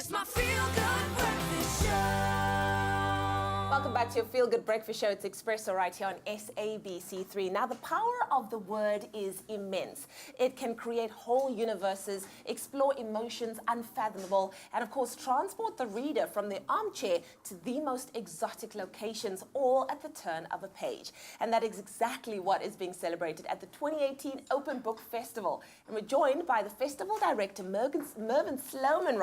It's my feel-good breakfast show. Welcome back to your Feel Good Breakfast Show. It's Expresso right here on SABC3. Now, the power of the word is immense. It can create whole universes, explore emotions unfathomable, and of course, transport the reader from the armchair to the most exotic locations, all at the turn of a page. And that is exactly what is being celebrated at the 2018 Open Book Festival. And we're joined by the festival director, Mervyn Sloman,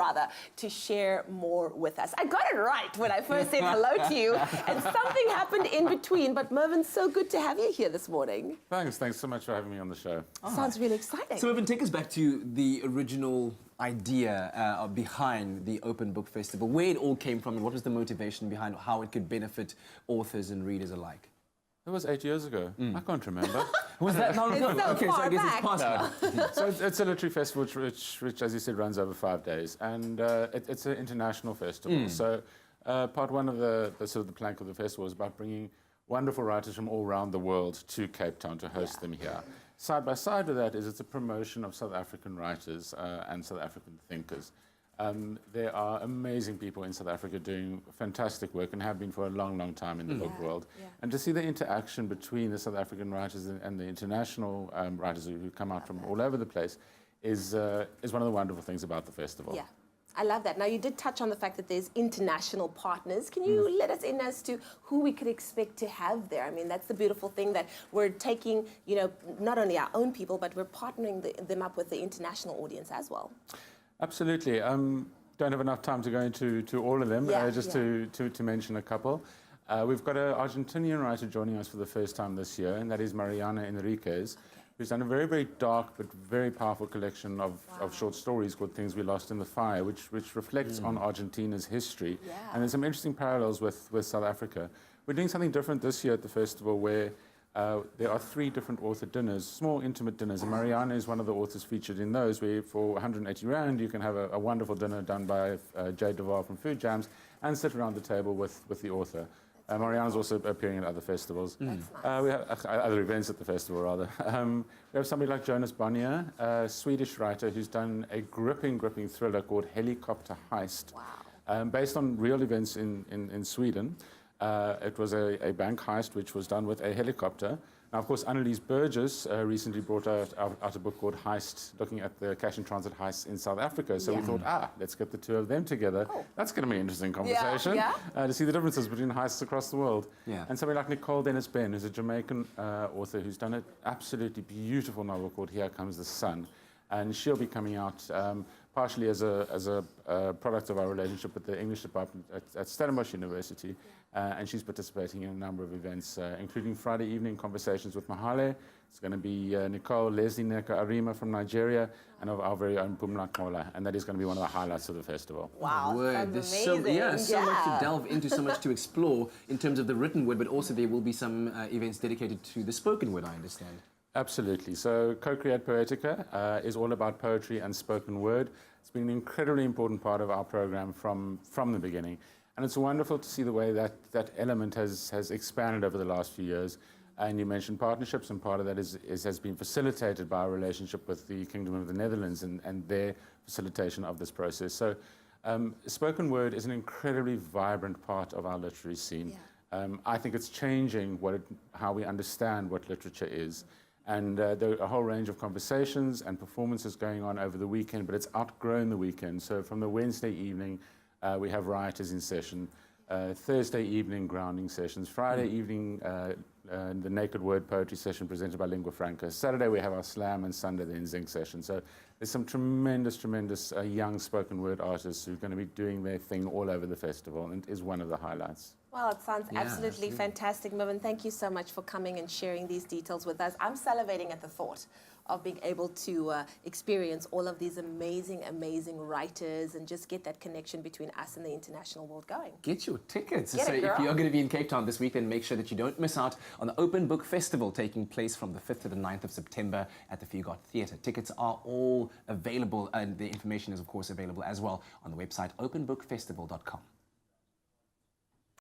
to share more with us. I got it right when I first said hello to you. And something happened in between, but Mervyn, so good to have you here this morning. Thanks so much for having me on the show. Sounds really exciting. So Mervyn, take us back to the original idea behind the Open Book Festival, where it all came from and what was the motivation behind how it could benefit authors and readers alike. It was 8 years ago. I can't remember. Was that long ago? It's so Okay, so far I guess back. it's past now. So it's a literary festival which, as you said, runs over 5 days. And it's an international festival. So part one of the sort of the plank of the festival is about bringing wonderful writers from all around the world to Cape Town to host them here. Side by side with that is it's a promotion of South African writers and South African thinkers. There are amazing people in South Africa doing fantastic work and have been for a long, long time in the book world. And to see the interaction between the South African writers and the international writers who come out from all over the place is one of the wonderful things about the festival. Yeah. I love that. Now, you did touch on the fact that there's international partners. Can you let us in as to who we could expect to have there? I mean, that's the beautiful thing, that we're taking, you know, not only our own people, but we're partnering them up with the international audience as well. Absolutely. Don't have enough time to go into all of them, to mention a couple. We've got an Argentinian writer joining us for the first time this year, and that is Mariana Enriquez, who's done a very, very dark but very powerful collection of short stories called Things We Lost in the Fire, which reflects on Argentina's history. And there's some interesting parallels with South Africa. We're doing something different this year at the festival where there are 3 different author dinners, small intimate dinners, and Mariana is one of the authors featured in those, where for 180 rand you can have a wonderful dinner done by Jay Duval from Food Jams and sit around the table with the author. Mariana's also appearing at other festivals. Nice. We have other events at the festival, rather. We have somebody like Jonas Bonnier, a Swedish writer who's done a gripping thriller called Helicopter Heist, based on real events in Sweden. It was a bank heist which was done with a helicopter. Now, of course, Annelies Burgess recently brought out a book called Heist, looking at the cash and transit heists in South Africa. So we thought, let's get the 2 of them together. That's going to be an interesting conversation to see the differences between heists across the world. And somebody like Nicole Dennis-Ben, who's a Jamaican author who's done an absolutely beautiful novel called Here Comes the Sun. And she'll be coming out partially as a product of our relationship with the English department at Stellenbosch University. And she's participating in a number of events, including Friday evening conversations with Mahale. It's going to be Nicole, Leslie Neka Arima from Nigeria, and our very own Pumla Kola. And that is going to be one of the highlights of the festival. Wow, There's amazing. so much to delve into, so much to explore in terms of the written word, but also there will be some events dedicated to the spoken word, I understand. Absolutely. So Co-Create Poetica is all about poetry and spoken word. It's been an incredibly important part of our program from the beginning. And it's wonderful to see the way that element has expanded over the last few years. And you mentioned partnerships, and part of that has been facilitated by our relationship with the Kingdom of the Netherlands and their facilitation of this process. So spoken word is an incredibly vibrant part of our literary scene. I think it's changing how we understand what literature is. And there are a whole range of conversations and performances going on over the weekend, but it's outgrown the weekend. So from the Wednesday evening, we have writers in session. Thursday evening, grounding sessions. Friday evening, the Naked Word poetry session presented by Lingua Franca. Saturday, we have our slam, and Sunday, the NZinc session. So there's some tremendous young spoken word artists who are going to be doing their thing all over the festival, and it is one of the highlights. Well, it sounds absolutely fantastic, Mervyn. Thank you so much for coming and sharing these details with us. I'm salivating at the thought of being able to experience all of these amazing writers and just get that connection between us and the international world going. Get your tickets. Get so it, if girl. you're going to be in Cape Town this week, then make sure that you don't miss out on the Open Book Festival taking place from the 5th to the 9th of September at the Fugard Theatre. Tickets are all available, and the information is, of course, available as well on the website openbookfestival.com.